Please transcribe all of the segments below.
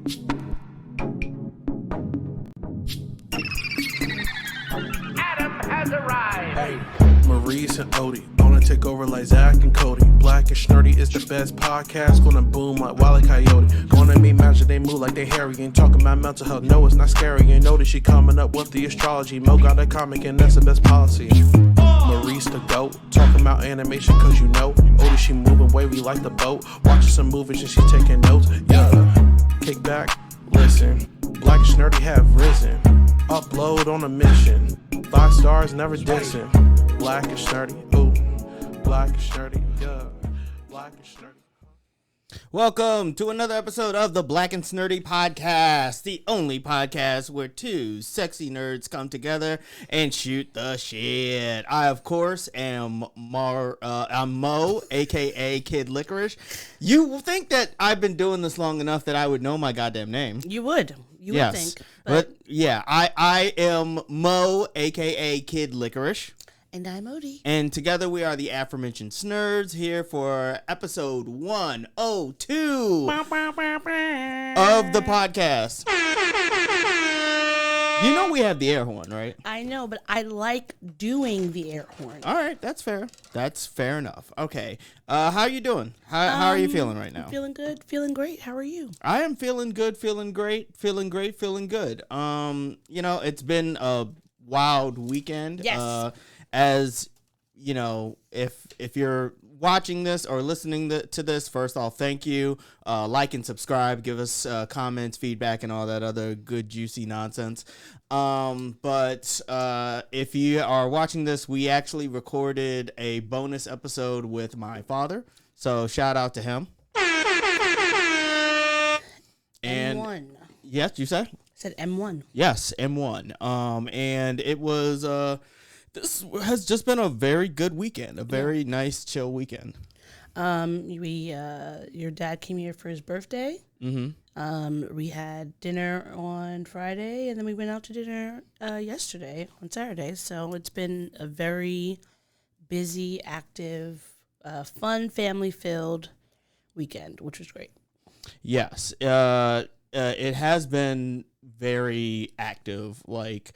Adam has arrived. Hey, Maurice and Odie gonna take over like Zach and Cody. Black and Snurdy is the best podcast. Gonna boom like Wile E. Coyote. Gonna meet magic, they move like they hairy. Ain't talking about mental health, no, it's not scary. You know that she coming up with the astrology. Mo got a comic and that's the best policy. Maurice the goat, talking about animation cause you know. Odie she moving wavy like the boat. Watching some movies and she taking notes. Yeah, kick back, listen. Black and Snurdy have risen. Upload on a mission. 5 stars, never dissing. Black and Snurdy, ooh. Black and Snurdy, yeah. Black and Snurdy. Welcome to another episode of the Black and Snurdy podcast, the only podcast where two sexy nerds come together and shoot the shit. I, of course, am I'm Mo, aka Kid Licorish. You will think that I've been doing this long enough that I would know my goddamn name. You would. You would think. But yeah, I am Mo, aka Kid Licorish. And I'm Odie. And together we are the aforementioned Snurds here for episode 102 of the podcast. You know we have the air horn, right? I know, but I like doing the air horn. All right, that's fair. That's fair enough. Okay. How are you doing? How are you feeling right now? I'm feeling good, feeling great. How are you? I am feeling good, feeling great, feeling great, feeling good. You know, it's been a wild weekend. Yes. As you know, if you're watching this or listening to this, first off, thank you. Like and subscribe. Give us comments, feedback, and all that other good, juicy nonsense. But if you are watching this, we actually recorded a bonus episode with my father. So shout out to him. And M1. Yes, you said? I said M1. Yes, M1. And it was this has just been a very good weekend, a very nice, chill weekend. Your dad came here for his birthday. Mm-hmm. We had dinner on Friday, and then we went out to dinner yesterday on Saturday. So it's been a very busy, active, fun, family-filled weekend, which was great. Yes, it has been very active. Like,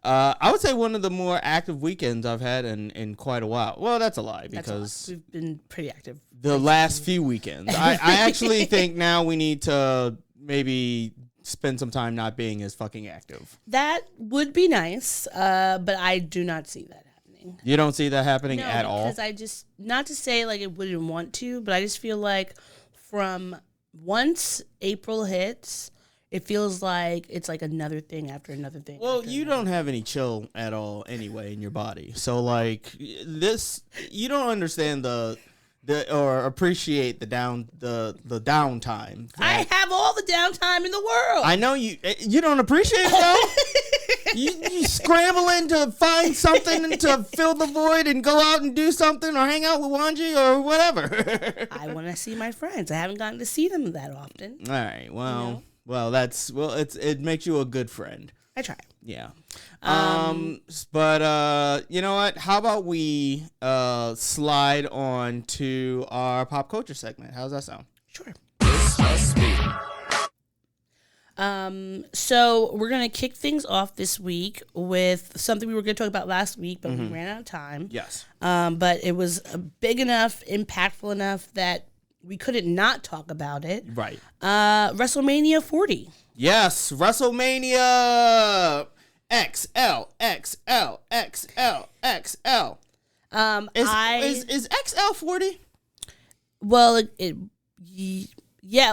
I would say one of the more active weekends I've had in quite a while. Well, that's a lie because we've been pretty active the last few weekends. I actually think now we need to maybe spend some time not being as fucking active. That would be nice, but I do not see that happening. You don't see that happening at all? Because I just, not to say like it wouldn't want to, but I just feel like from once April hits, it feels like it's like another thing after another thing. Well, you don't have any chill at all anyway in your body. So like this, you don't understand the or appreciate the downtime. I have all the downtime in the world. I know you don't appreciate it though. you scrambling to find something to fill the void and go out and do something or hang out with Wanji or whatever. I want to see my friends. I haven't gotten to see them that often. All right. Well. You know? Well, it makes you a good friend. I try. Yeah. But you know what? How about we slide on to our pop culture segment? How's that sound? Sure. So we're gonna kick things off this week with something we were gonna talk about last week, but we ran out of time. Yes. But it was big enough, impactful enough that we couldn't not talk about it. Right. WrestleMania 40. Yes, WrestleMania XL. Is XL 40? Well, it is. Yeah,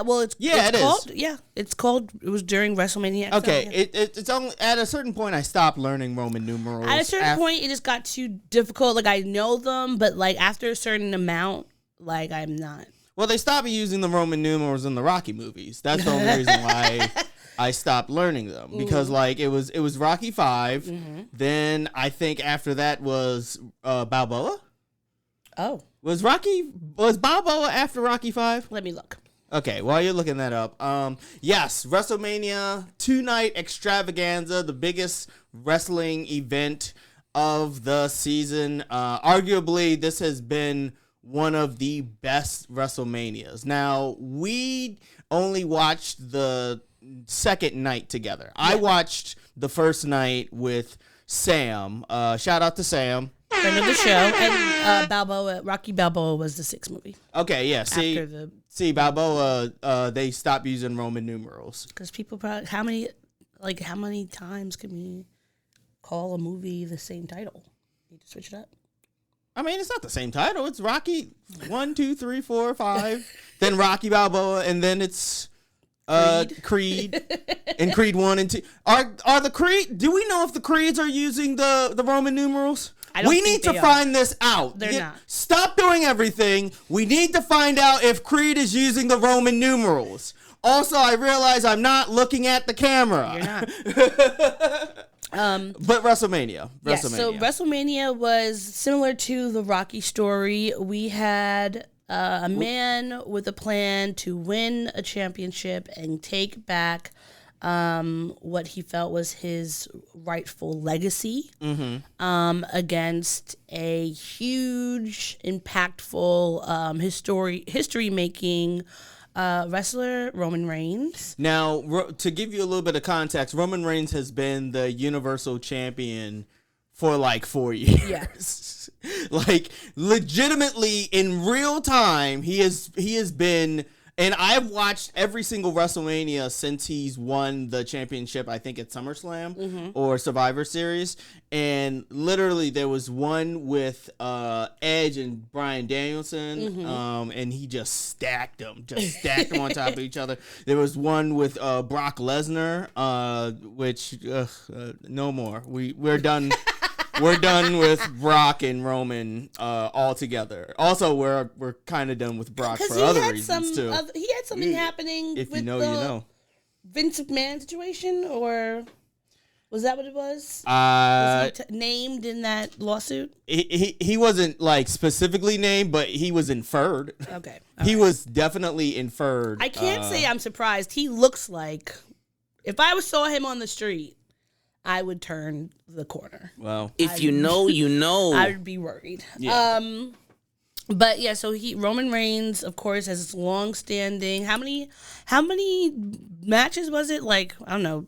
it's called. It was during WrestleMania XL. Okay, yeah. it's only at a certain point I stopped learning Roman numerals. At a certain point, it just got too difficult. Like I know them, but like after a certain amount, like I'm not. Well, they stopped using the Roman numerals in the Rocky movies. That's the only reason why I stopped learning them. Because like it was Rocky 5. Mm-hmm. Then I think after that was Balboa. Oh. Was Balboa after Rocky 5? Let me look. Okay, while you're looking that up, yes, WrestleMania 2-night extravaganza, the biggest wrestling event of the season. Arguably, this has been one of the best WrestleManias. Now, we only watched the second night together. I watched the first night with Sam. Shout out to Sam. Friend of the show. And Rocky Balboa was the 6th movie. Okay, yeah. See, Balboa, they stopped using Roman numerals. Because people probably, how many times can we call a movie the same title? Need to switch it up. I mean, it's not the same title. It's Rocky 1, 2, 3, 4, 5. Then Rocky Balboa, and then it's Creed and Creed 1 and 2. Are the Creed? Do we know if the Creeds are using the Roman numerals? We need to find this out. They're not. Stop doing everything. We need to find out if Creed is using the Roman numerals. Also, I realize I'm not looking at the camera. You're not. But WrestleMania. Yes, so WrestleMania was similar to the Rocky story. We had a man with a plan to win a championship and take back what he felt was his rightful legacy against a huge, impactful, history-making wrestler, Roman Reigns. Now, to give you a little bit of context, Roman Reigns has been the Universal Champion for like 4 years. Yeah. Like, legitimately, in real time, he has been... And I've watched every single WrestleMania since he's won the championship, I think at SummerSlam or Survivor Series. And literally there was one with Edge and Bryan Danielson, and he just stacked them on top of each other. There was one with Brock Lesnar, which no more. We're done. We're done with Brock and Roman altogether. Also, we're kind of done with Brock for other reasons too. He had something happening. If with you know, you know. Vince McMahon situation, or was that what it was? Was he named in that lawsuit? He wasn't like specifically named, but he was inferred. Okay, he was definitely inferred. I can't say I'm surprised. He looks like, if I saw him on the street, I would turn the corner. Well, if you know, you know. I would be worried. Yeah. But yeah, so Roman Reigns, of course, has long-standing. How many matches was it? Like, I don't know,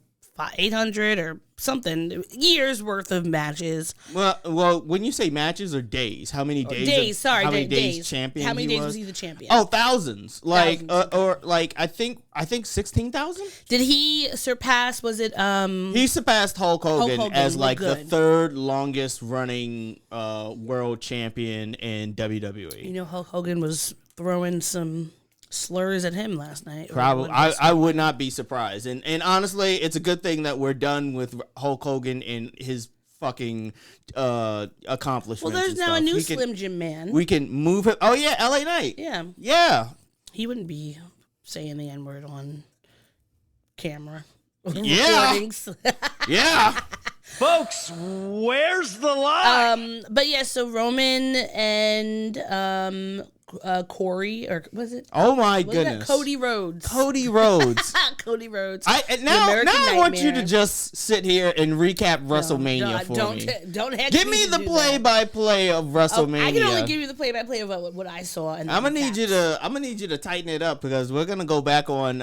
800 or something, years worth of matches. Well, when you say matches or days, how many days? Days. How many days champion? How many days was he the champion? Oh, thousands. Like Thousands. Or like I think 16,000. Did he surpass? Was it? He surpassed Hulk Hogan as like the good. third longest running world champion in WWE. You know, Hulk Hogan was throwing some slurs at him last night. Probably, I would not be surprised. And honestly, it's a good thing that we're done with Hulk Hogan and his fucking accomplishments. Well, there's and now stuff. a new Slim Jim man. We can move him. Oh yeah, LA Knight. Yeah. He wouldn't be saying the N-word on camera. Yeah. Recordings. Yeah. Folks, where's the line? But yeah, so Roman and Corey, or was it? Oh my Was goodness. that Cody Rhodes. Cody Rhodes. Cody Rhodes. Now American I want you to Nightmare. just sit here and recap WrestleMania for me. Don't have Give me the play-by-play of WrestleMania. I can only give you the play-by-play of what I saw. And I'm gonna need you to tighten it up because we're gonna go back on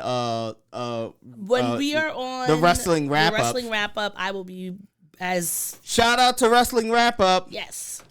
when we are on the wrestling wrap up. Wrestling wrap up, I will be as shout out to wrestling wrap up. Yes.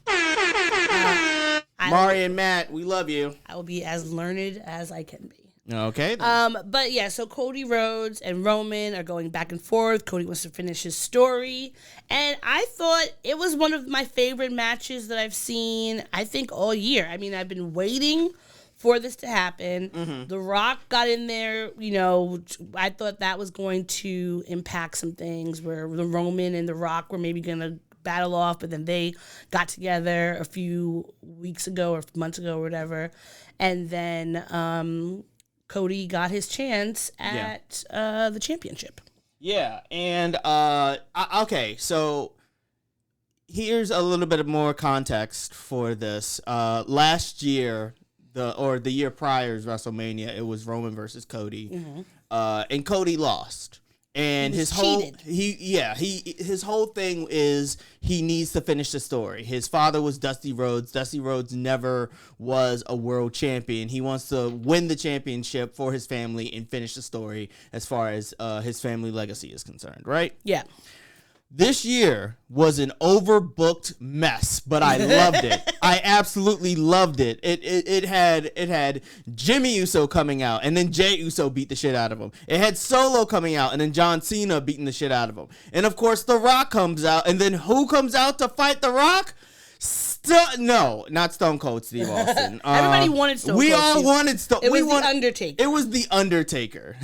Mari and Matt, we love you. I will be as learned as I can be. Okay. But yeah, so Cody Rhodes and Roman are going back and forth. Cody wants to finish his story. And I thought it was one of my favorite matches that I've seen, I think, all year. I mean, I've been waiting for this to happen. Mm-hmm. The Rock got in there, you know, I thought that was going to impact some things where the Roman and the Rock were maybe going to battle off, but then they got together a few weeks ago or months ago or whatever. And then Cody got his chance at the championship. Yeah, and okay, so here's a little bit of more context for this. Last year, the year prior's WrestleMania, it was Roman versus Cody, and Cody lost. And his whole his whole thing is he needs to finish the story. His father was Dusty Rhodes. Dusty Rhodes never was a world champion. He wants to win the championship for his family and finish the story as far as his family legacy is concerned, right? Yeah. This year was an overbooked mess, but I loved it. I absolutely loved it. It had Jimmy Uso coming out, and then Jey Uso beat the shit out of him. It had Solo coming out, and then John Cena beating the shit out of him. And of course, The Rock comes out, and then who comes out to fight The Rock? No, not Stone Cold Steve Austin. Everybody wanted Stone Cold. We all wanted Stone. It was The Undertaker. It was The Undertaker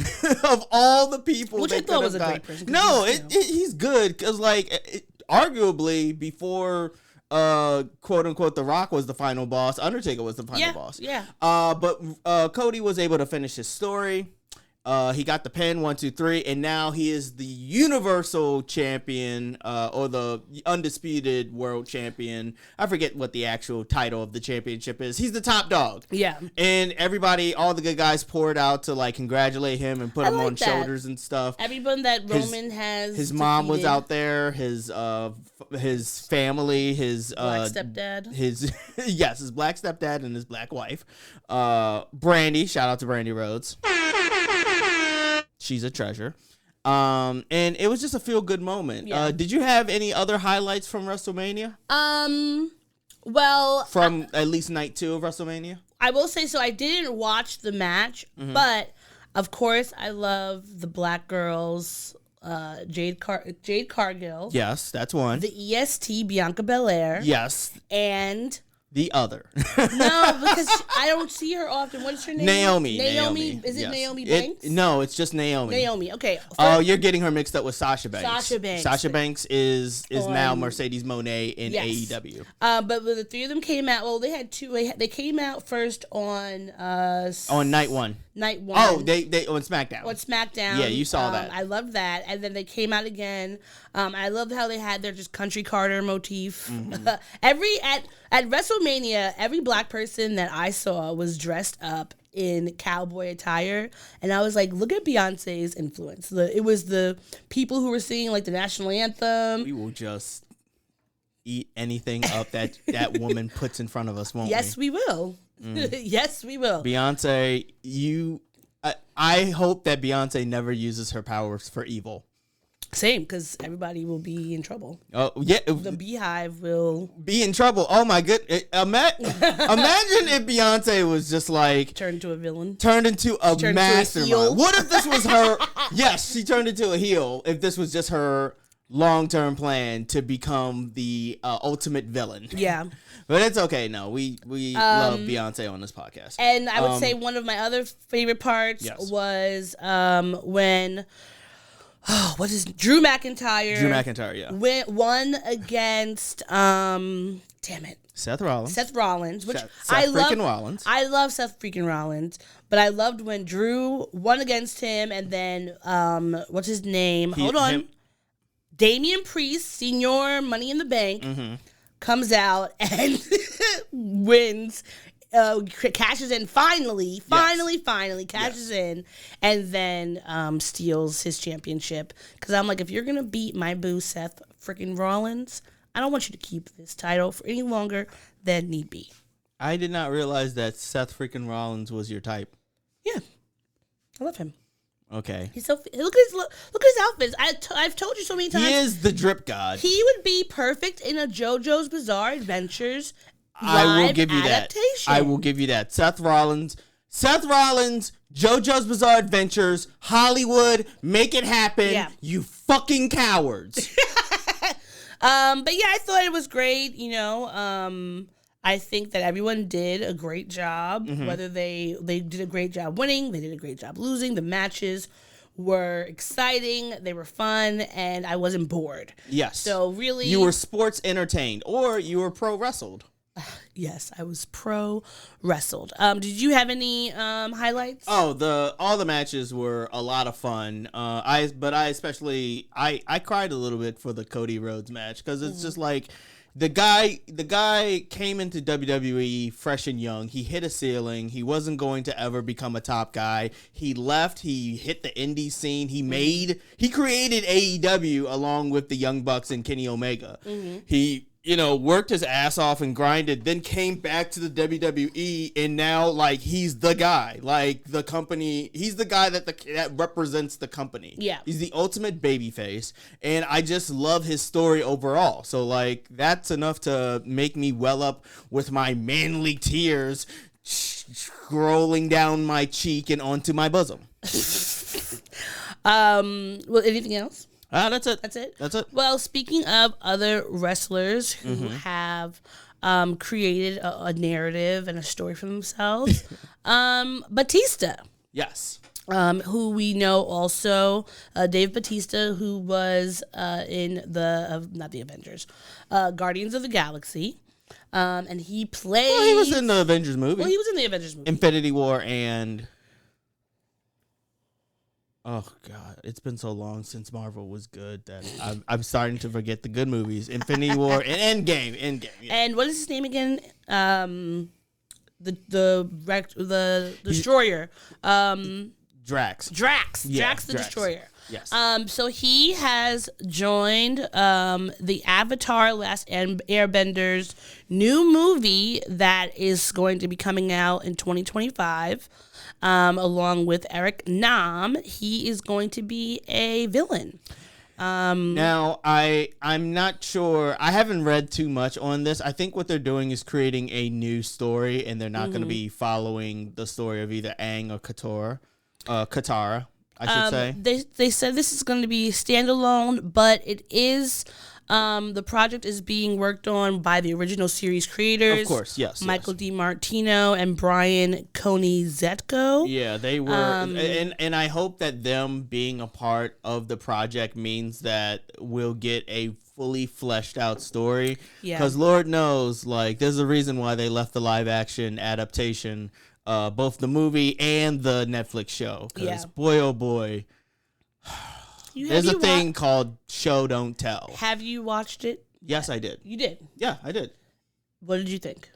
of all the people. Which I thought was a great person. No, he's good because, like, arguably before quote unquote The Rock was the final boss, Undertaker was the final boss. Yeah. But Cody was able to finish his story. He got the pin 1, 2, 3, and now he is the Universal Champion, or the Undisputed World Champion. I forget what the actual title of the championship is. He's the top dog. Yeah. And everybody, all the good guys poured out to like congratulate him and put him on shoulders and stuff. Everyone that Roman has. His mom was out there. His family, his black stepdad. His black stepdad and his black wife. Brandy, shout out to Brandy Rhodes. She's a treasure. And it was just a feel-good moment. Yeah. Did you have any other highlights from WrestleMania? Well... From at least night 2 of WrestleMania? I will say, so I didn't watch the match, but, of course, I love the black girls, Jade Cargill. Yes, that's one. The EST, Bianca Belair. Yes. And... The other. No, because I don't see her often. What's her name? Naomi. Is it Naomi Banks? No, it's just Naomi. Naomi, okay. Oh, you're getting her mixed up with Sasha Banks. Sasha Banks is now Mercedes Moné in AEW. But the three of them came out. Well, they had two. They came out first on night 1. Night 1. Oh, they on SmackDown. On SmackDown. Yeah, you saw that. I loved that. And then they came out again. I loved how they had their just country Carter motif. At WrestleMania, every black person that I saw was dressed up in cowboy attire, and I was like, look at Beyonce's influence. It was the people who were singing like the national anthem. We will just eat anything up that woman puts in front of us, won't we? Yes, we will. Yes, we will. Beyonce, I hope that Beyonce never uses her powers for evil. Same, because everybody will be in trouble. Oh, yeah. The Beehive will be in trouble. Oh, my goodness. Imagine if Beyonce was just like... Turned into a villain. Turned into a mastermind. What if this was her... Yes, she turned into a heel if this was just her long-term plan to become the ultimate villain. Yeah. But it's okay. No, we love Beyonce on this podcast. And I would say one of my other favorite parts was when... Drew McIntyre? Drew McIntyre, yeah. Won against, damn it. Seth Rollins. Which I love Seth freaking Rollins, but I loved when Drew won against him, and then, what's his name? Damian Priest, Senior Money in the Bank, comes out and wins. Cashes in finally cashes in, and then steals his championship. Because I'm like, if you're gonna beat my boo Seth freaking Rollins, I don't want you to keep this title for any longer than need be. I did not realize that Seth freaking Rollins was your type. Yeah, I love him. Okay, he's so look at his outfits. I've told you so many times. He is the drip god. He would be perfect in a JoJo's Bizarre Adventures. I will give you adaptation. that. I will give you that. Seth Rollins, JoJo's Bizarre Adventures, Hollywood, make it happen. Yeah. You fucking cowards. But yeah, I thought it was great. You know, I think that everyone did a great job. Whether they did a great job winning, they did a great job losing. The matches were exciting, they were fun, and I wasn't bored. Yes. So really, you were sports entertained, or you were pro wrestled. Yes, I was pro wrestled. Did you have any highlights? Oh, all the matches were a lot of fun. I cried a little bit for the Cody Rhodes match because it's just like, The guy came into WWE fresh and young. He hit a ceiling. He wasn't going to ever become a top guy. He left. He hit the indie scene. He created AEW along with the Young Bucks and Kenny Omega. He worked his ass off and grinded, then came back to the WWE, and now, like, he's the guy. Like, the company, he's the guy that represents the company. Yeah. He's the ultimate babyface, and I just love his story overall. So, like, that's enough to make me well up with my manly tears scrolling down my cheek and onto my bosom. Well, anything else? That's it. That's it? Well, speaking of other wrestlers who have created a narrative and a story for themselves, Bautista. Yes. Who we know also, Dave Bautista, who was in not the Avengers, Guardians of the Galaxy. And he played... Well, he was in the Avengers movie. Well, he was in the Avengers movie. Infinity War and... Oh, God. It's been so long since Marvel was good that I'm starting to forget the good movies. Infinity War and Endgame. Yeah. And what is his name again? The Destroyer. Drax. Yeah, Drax the Drax. Destroyer. Yes. So he has joined the Avatar Last Airbender's new movie that is going to be coming out in 2025. Along with Eric Nam, he is going to be a villain. Now, I'm not sure. I haven't read too much on this. I think what they're doing is creating a new story, and they're not going to be following the story of either Aang or Katara, I should say. They said this is going to be standalone, but it is... the project is being worked on by the original series creators. Of course, yes. Michael DiMartino and Brian Konietzko. Yeah, they were. And I hope that them being a part of the project means that we'll get a fully fleshed out story. Yeah. Because Lord knows, like, there's a reason why they left the live action adaptation, both the movie and the Netflix show. Because boy, oh boy. There's a thing called show don't tell. Have you watched it? Yes, I did. You did? Yeah, I did. What did you think?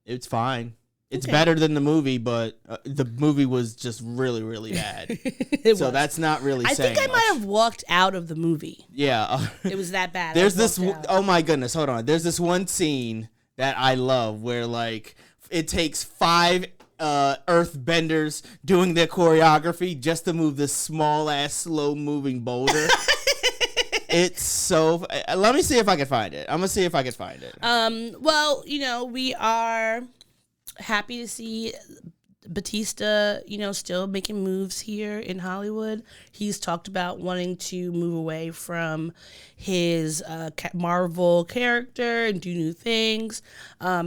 It's fine. It's better than the movie, but the movie was just really, really bad. So that's not really saying I think I might have walked out of the movie. Yeah. It was that bad. There's this, oh my goodness, hold on. There's this one scene that I love where, like, it takes 5 earthbenders doing their choreography just to move this small ass slow moving boulder. It's so let me see if I can find it. I'm gonna see if I can find it. Well, we are happy to see Bautista, still making moves here in Hollywood. He's talked about wanting to move away from his Marvel character and do new things.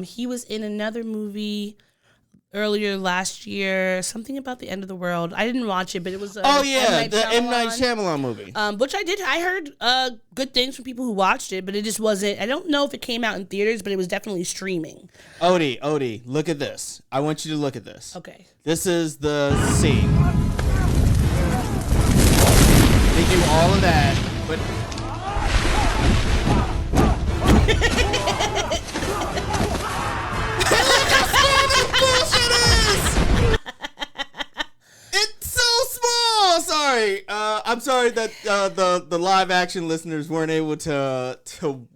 He was in another movie earlier last year, something about the end of the world. I didn't watch it, but it was the M. Night Shyamalan movie. Which I did. I heard good things from people who watched it, but it just wasn't. I don't know if it came out in theaters, but it was definitely streaming. Odie, look at this. I want you to look at this. Okay. This is the scene. They do all of that, but. Sorry, I'm sorry that the live action listeners weren't able to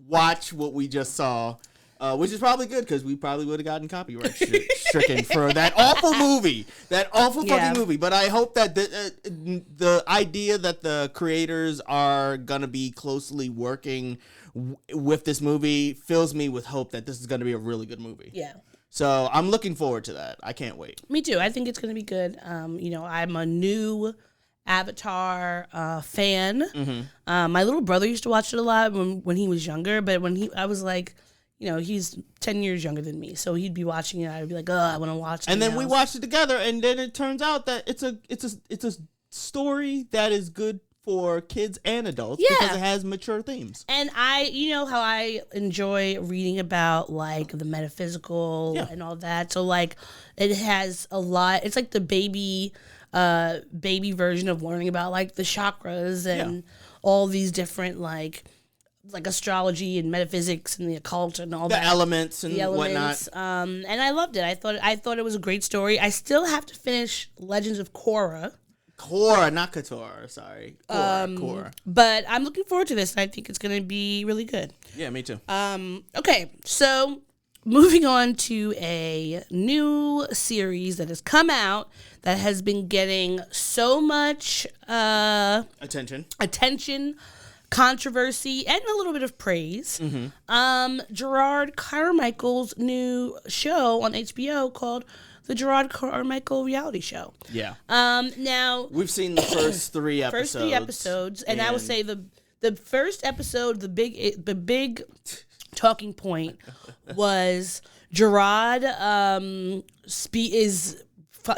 watch what we just saw, which is probably good because we probably would have gotten copyright stricken for that awful movie, fucking movie. But I hope that the idea that the creators are gonna be closely working with this movie fills me with hope that this is gonna be a really good movie. Yeah. So I'm looking forward to that. I can't wait. Me too. I think it's gonna be good. I'm a new Avatar fan. Mm-hmm. My little brother used to watch it a lot when he was younger, but I was like, he's 10 years younger than me, so he'd be watching it. I'd be like, oh, I want to watch it. And then we watched it together, and then it turns out that it's a story that is good for kids and adults because it has mature themes. And how I enjoy reading about like the metaphysical and all that. So like it has a lot. It's like the baby version of learning about like the chakras and all these different like like astrology and metaphysics and the occult and all the that. elements and Elements. whatnot. And I loved it. I thought it was a great story. I still have to finish Legends of Korra. Korra, not Couture. Sorry, Korra. But I'm looking forward to this. And I think it's going to be really good. Yeah, me too. Okay, so moving on to a new series that has come out that has been getting so much Attention, controversy, and a little bit of praise. Jerrod Carmichael's new show on HBO called The Jerrod Carmichael Reality Show. Yeah. Now We've seen the first 3 episodes. And I would say the first episode, the big talking point was Jerrod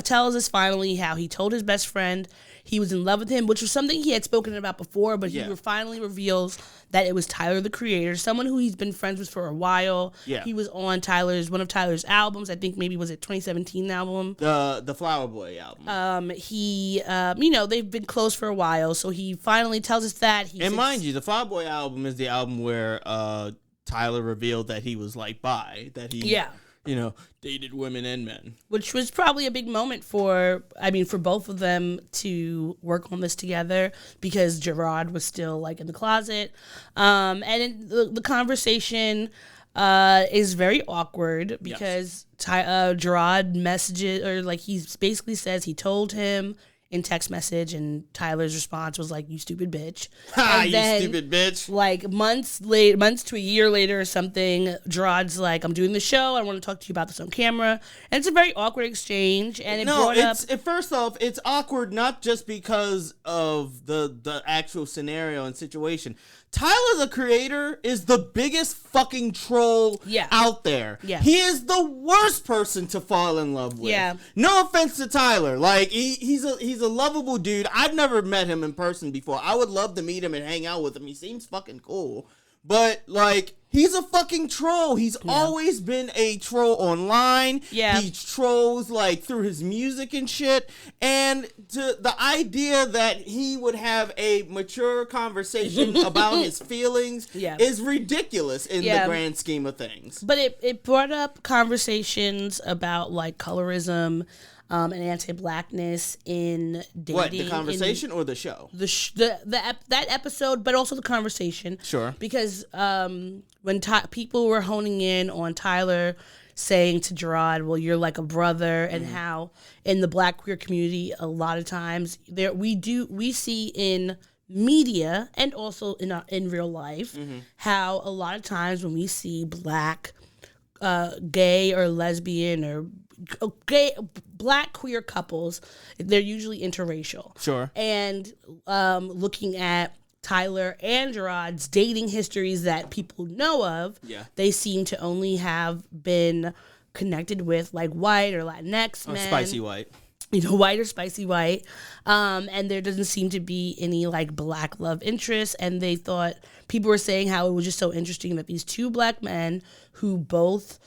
tells us finally how he told his best friend he was in love with him, which was something he had spoken about before, but he finally reveals that it was Tyler, the creator, someone who he's been friends with for a while. Yeah. He was on one of Tyler's albums. I think maybe was it 2017 album. The Flower Boy album. They've been close for a while, so he finally tells us that. Mind you, the Flower Boy album is the album where Tyler revealed that he was like bi, that he dated women and men. Which was probably a big moment for both of them to work on this together, because Jerrod was still like in the closet. The conversation is very awkward because Jerrod messages, or like he basically says he told him in text message, and Tyler's response was like, "You stupid bitch." Ha! You stupid bitch. Like months to a year later or something, Jerrod's like, "I'm doing the show. I want to talk to you about this on camera." And it's a very awkward exchange. And first off, it's awkward not just because of the actual scenario and situation. Tyler, the creator, is the biggest fucking troll out there. Yeah. He is the worst person to fall in love with. Yeah. No offense to Tyler. Like, he's a lovable dude. I've never met him in person before. I would love to meet him and hang out with him. He seems fucking cool. But, like, he's a fucking troll. He's always been a troll online. Yeah. He trolls, like, through his music and shit. And the idea that he would have a mature conversation about his feelings is ridiculous in the grand scheme of things. But it brought up conversations about, like, colorism, and anti-blackness in dating. What, the conversation or the show? That episode, but also the conversation. Sure. Because when people were honing in on Tyler saying to Jerrod, "Well, you're like a brother," and how in the Black queer community, a lot of times we see in media and also in real life how a lot of times when we see Black, gay or lesbian or Black queer couples, they're usually interracial. Sure. And looking at Tyler and Jerrod's dating histories that people know of, they seem to only have been connected with like white or Latinx men. Spicy white. White or spicy white. And there doesn't seem to be any like Black love interest. And they thought, people were saying how it was just so interesting that these two Black men who both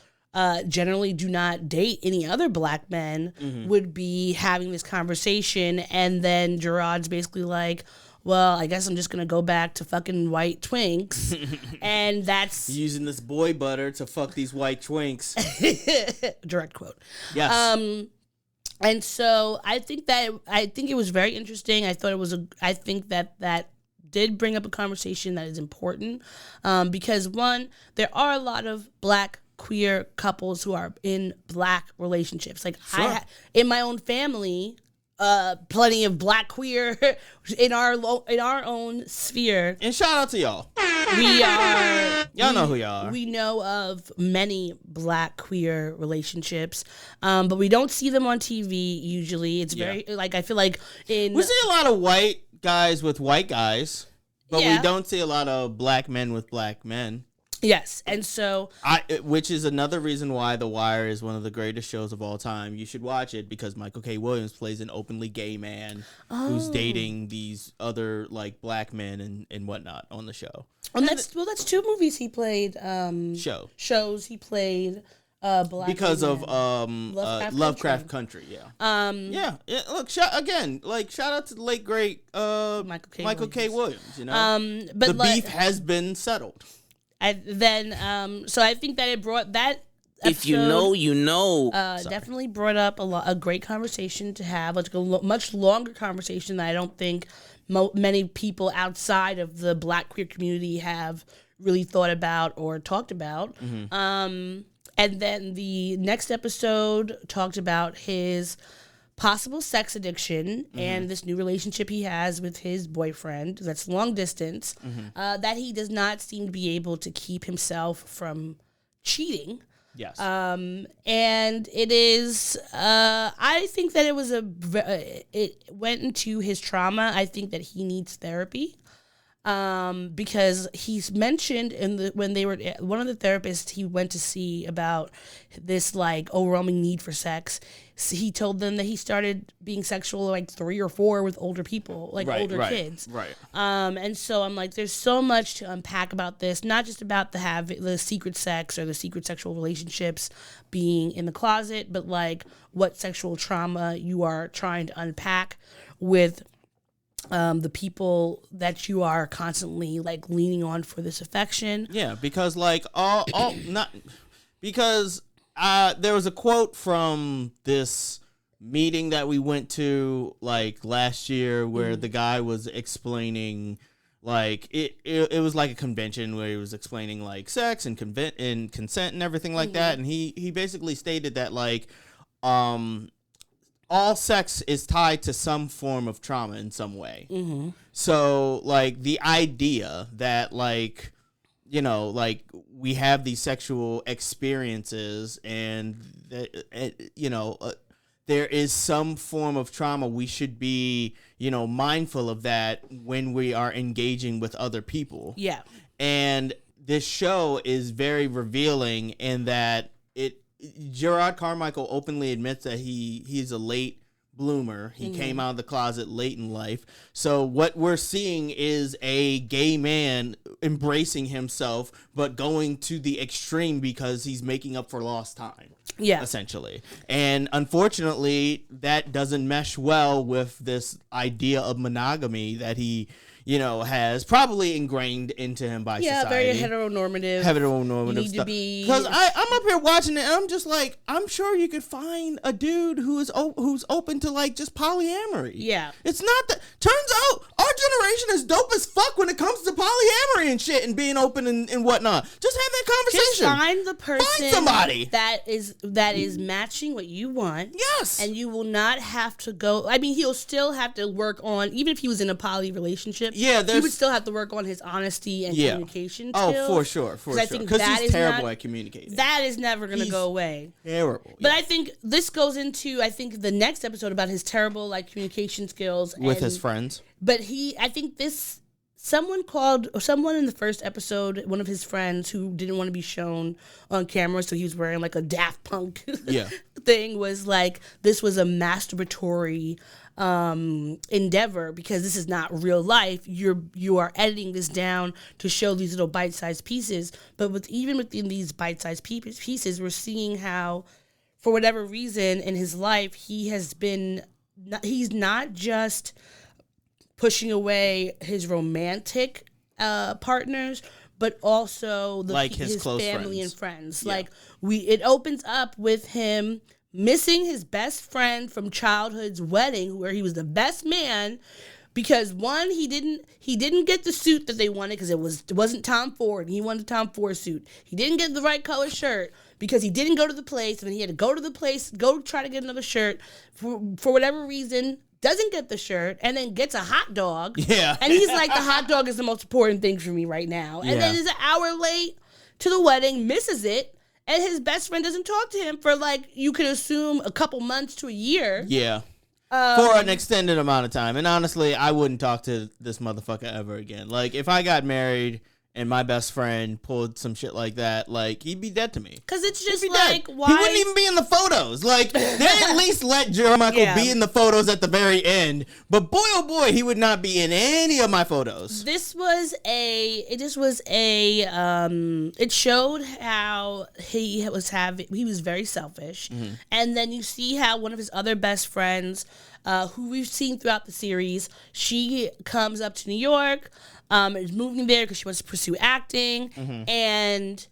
generally do not date any other Black men would be having this conversation. And then Jerrod's basically like, "Well, I guess I'm just going to go back to fucking white twinks." And that's using this boy butter to fuck these white twinks. Direct quote. Yes. And so I think it was very interesting. I think that did bring up a conversation that is important. Because one, there are a lot of Black queer couples who are in Black relationships. Like sure. In my own family, plenty of Black queer in our own sphere. And shout out to y'all. Y'all know who y'all are. We know of many Black queer relationships, but we don't see them on TV usually. It's very like, I feel like we see a lot of white guys with white guys, but we don't see a lot of Black men with Black men. Yes, and so which is another reason why The Wire is one of the greatest shows of all time. You should watch it because Michael K. Williams plays an openly gay man who's dating these other like Black men and whatnot on the show. And that's two movies he played. Shows he played. Black because of Lovecraft Country. Yeah. Look, shout out to the late great Michael K. Williams. You know, but the beef has been settled. So I think that it brought that. If you know, you know. Definitely brought up a great conversation to have, like a much longer conversation that I don't think many people outside of the Black queer community have really thought about or talked about. Mm-hmm. And then the next episode talked about his possible sex addiction and this new relationship he has with his boyfriend that's long distance, that he does not seem to be able to keep himself from cheating. Yes. And it is, I think that it went into his trauma. I think that he needs therapy. Because he's mentioned when they were one of the therapists he went to see about this like overwhelming need for sex. So he told them that he started being sexual like 3 or 4 with older people, like older kids. Right. And so I'm like, there's so much to unpack about this, not just about the secret sex or the secret sexual relationships being in the closet, but like what sexual trauma you are trying to unpack with the people that you are constantly like leaning on for this affection. Yeah, because like there was a quote from this meeting that we went to like last year where the guy was explaining like it was like a convention where he was explaining like sex and consent and everything like that, and he basically stated that like all sex is tied to some form of trauma in some way. Mm-hmm. So, like, the idea that, like, you know, like, we have these sexual experiences and, you know, there is some form of trauma, we should be, you know, mindful of that when we are engaging with other people. Yeah. And this show is very revealing in that Jerrod Carmichael openly admits that he's a late bloomer. He came out of the closet late in life. So what we're seeing is a gay man embracing himself, but going to the extreme because he's making up for lost time. Yeah. Essentially. And unfortunately, that doesn't mesh well with this idea of monogamy that he, you know, has probably ingrained into him by society. Yeah, very heteronormative. You need stuff. to be... Because I'm up here watching it, and I'm just like, I'm sure you could find a dude who's open to, like, just polyamory. Yeah. It's not that... Turns out, our generation is dope as fuck when it comes to polyamory and shit and being open and whatnot. Just have that conversation. Just find the person... Find somebody. That is matching what you want. Yes. And you will not have to go... I mean, he'll still have to work on... Even if he was in a poly relationship... Yeah, he would still have to work on his honesty and communication skills. Oh, for sure. Because he's terrible at communicating. That is never going to go away. Terrible. But I think this goes into, the next episode about his terrible, like, communication skills. With his friends. But someone in the first episode, one of his friends who didn't want to be shown on camera, so he was wearing, like, a Daft Punk thing, was like, this was a masturbatory endeavor because this is not real life. You are editing this down to show these little bite-sized pieces, but even within these bite-sized pieces, we're seeing how, for whatever reason in his life, he's not just pushing away his romantic partners, but also his close family and friends. Yeah. Like it opens up with him missing his best friend from childhood's wedding, where he was the best man, because one, he didn't get the suit that they wanted because it wasn't Tom Ford, and he wanted a Tom Ford suit. He didn't get the right color shirt because he didn't go to the place, and then he had to go to the place, go try to get another shirt for whatever reason. Doesn't get the shirt, and then gets a hot dog. Yeah. And he's like, the hot dog is the most important thing for me right now. And then is an hour late to the wedding, misses it, and his best friend doesn't talk to him for, like, you could assume a couple months to a year. Yeah. For an extended amount of time. And honestly, I wouldn't talk to this motherfucker ever again. Like, if I got married and my best friend pulled some shit like that, like, he'd be dead to me. Because it's just like, why? He wouldn't even be in the photos. Like, they at least let Jerrod Carmichael be in the photos at the very end. But boy, oh boy, he would not be in any of my photos. It showed how he was very selfish. Mm-hmm. And then you see how one of his other best friends, who we've seen throughout the series, she comes up to New York, is moving there because she wants to pursue acting, and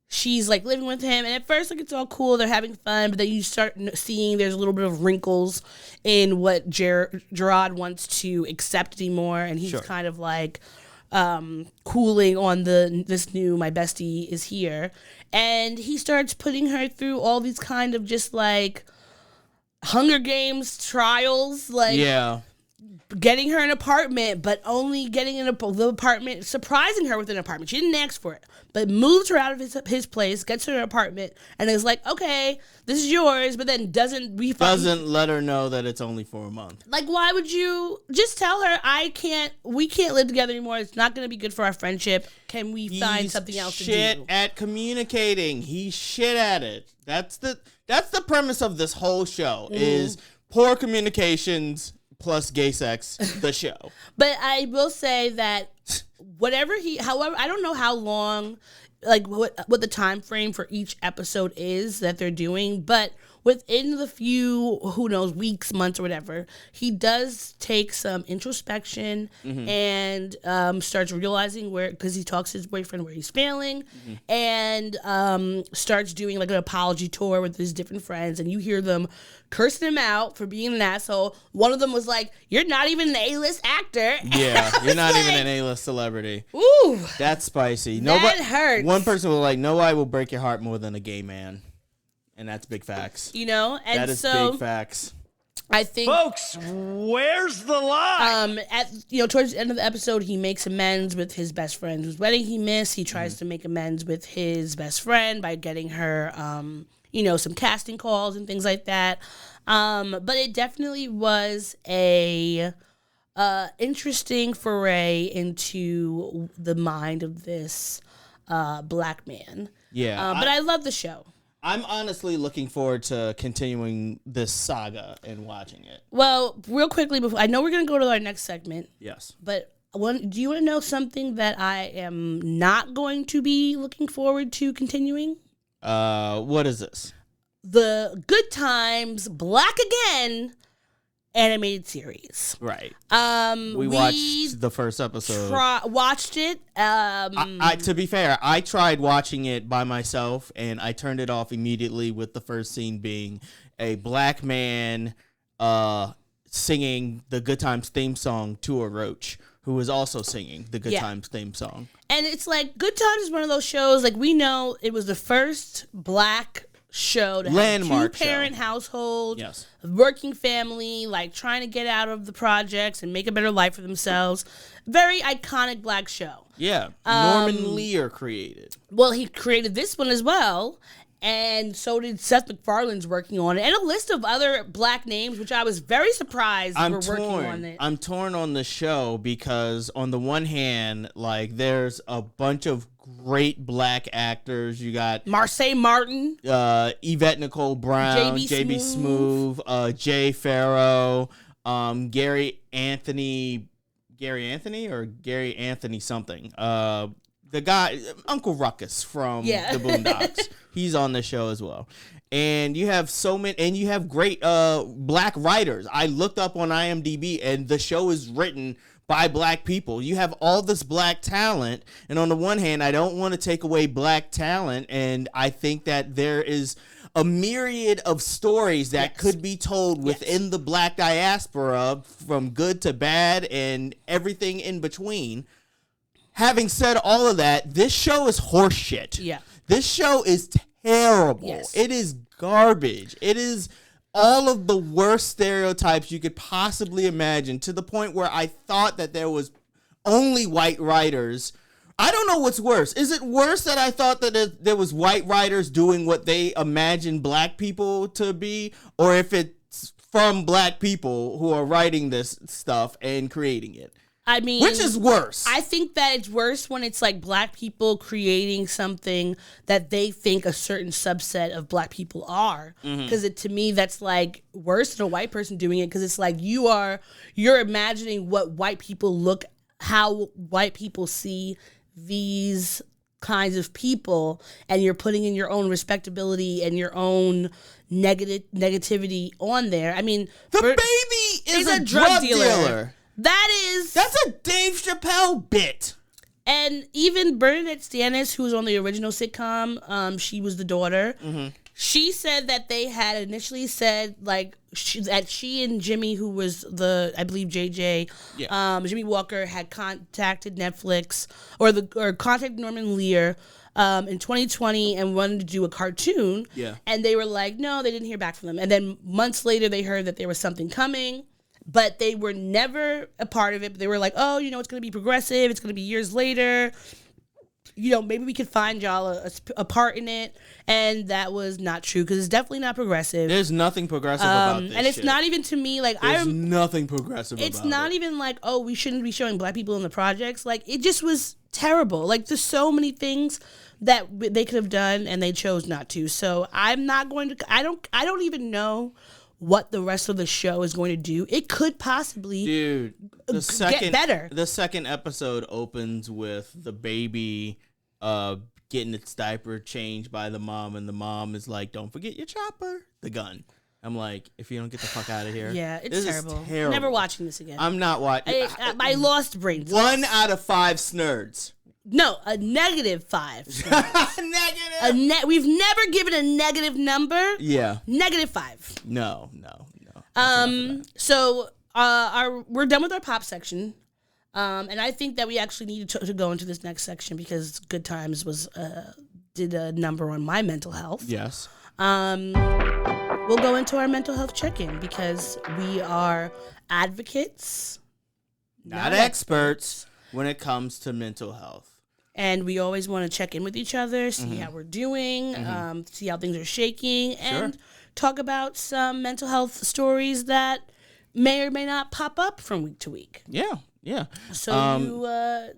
she's like living with him. And at first, like, it's all cool, they're having fun, but then you start seeing there's a little bit of wrinkles in what Jerrod wants to accept anymore, and he's kind of like cooling on this new my bestie is here, and he starts putting her through all these kind of just like Hunger Games trials, like getting her an apartment, but only getting the apartment, surprising her with an apartment. She didn't ask for it, but moves her out of his place, gets her an apartment, and is like, okay, this is yours, but then doesn't let her know that it's only for a month. Like, why would you just tell her, we can't live together anymore, it's not going to be good for our friendship, can we find something else to do? He's shit at communicating. He's shit at it. That's the premise of this whole show, is poor communications plus gay sex, the show. But I will say that however, I don't know how long, like what the time frame for each episode is that they're doing, but within the few, who knows, weeks, months, or whatever, he does take some introspection and starts realizing because he talks to his boyfriend where he's failing, and starts doing like an apology tour with his different friends, and you hear them cursing him out for being an asshole. One of them was like, "You're not even an A-list actor." Yeah, you're not even an A-list celebrity. Ooh, that's spicy. That hurts. One person was like, "Nobody will break your heart more than a gay man." And that's big facts. And that is big facts. I think, folks, where's the line? Towards the end of the episode, he makes amends with his best friend whose wedding he missed. He tries to make amends with his best friend by getting her, some casting calls and things like that. But it definitely was a interesting foray into the mind of this black man. Yeah, but I love the show. I'm honestly looking forward to continuing this saga and watching it. Well, real quickly, I know we're going to go to our next segment. Yes. But do you want to know something that I am not going to be looking forward to continuing? What is this? The Good Times Black Again animated series. Right. We watched the first episode. Watched it. To be fair, I tried watching it by myself, and I turned it off immediately with the first scene being a black man singing the Good Times theme song to a roach, who was also singing the Good Times theme song. And it's like, Good Times is one of those shows, like, we know it was the first black show to landmark have a two-parent household, working family, like trying to get out of the projects and make a better life for themselves. Very iconic black show. Yeah, Norman Lear created. Well, he created this one as well, and so did Seth MacFarlane's working on it, and a list of other black names, which I was very surprised were working on it. I'm torn on the show because on the one hand, like, there's a bunch of great black actors. You got Marsai Martin, Yvette Nicole Brown, JB Smoove, Jay Farrow, Gary Anthony something. The guy, Uncle Ruckus from the Boondocks. He's on the show as well. And you have you have great black writers. I looked up on IMDb, and the show is written by black people. You have all this black talent, and on the one hand, I don't want to take away black talent, and I think that there is a myriad of stories that could be told within the black diaspora, from good to bad and everything in between. Having said all of that, this show is horseshit. Yeah. This show is terrible. Yes. It is garbage. It is all of the worst stereotypes you could possibly imagine, to the point where I thought that there was only white writers. I don't know what's worse. Is it worse that I thought that there was white writers doing what they imagined black people to be, or if it's from black people who are writing this stuff and creating it? I mean, which is worse? I think that it's worse when it's like black people creating something that they think a certain subset of black people are. Because to me, that's like worse than a white person doing it. Because it's like you're imagining what white people how white people see these kinds of people, and you're putting in your own respectability and your own negativity on there. I mean, the baby is a drug dealer. That's a Dave Chappelle bit. And even Bernadette Stanis, who was on the original sitcom, she was the daughter. She said that they had initially said that she and Jimmy, who was I believe JJ, Jimmy Walker, had contacted Netflix or contacted Norman Lear in 2020 and wanted to do a cartoon. Yeah. And they were like, no, they didn't hear back from them. And then months later, they heard that there was something coming. But they were never a part of it. But they were like, oh, it's going to be progressive. It's going to be years later. Maybe we could find y'all a part in it. And that was not true because it's definitely not progressive. There's nothing progressive about this and it's not even to me like There's nothing progressive about it. It's not even like, oh, we shouldn't be showing black people in the projects. Like, it just was terrible. Like, there's so many things that they could have done and they chose not to. So I'm not going to, I don't even know what the rest of the show is going to do. It could possibly get better. The second episode opens with the baby getting its diaper changed by the mom, and the mom is like, don't forget your chopper, the gun. I'm like, if you don't get the fuck out of here. Yeah, this terrible. Is terrible. Never watching this again. I'm not watching. I lost brain cells. 1 out of 5 snurds. No, a -5. Negative. We've never given a negative number. Yeah. -5. No. So we're done with our pop section. And I think that we actually need to go into this next section because Good Times did a number on my mental health. Yes. We'll go into our mental health check-in because we are advocates, not experts when it comes to mental health. And we always want to check in with each other, see how we're doing, see how things are shaking, and talk about some mental health stories that may or may not pop up from week to week. Yeah. So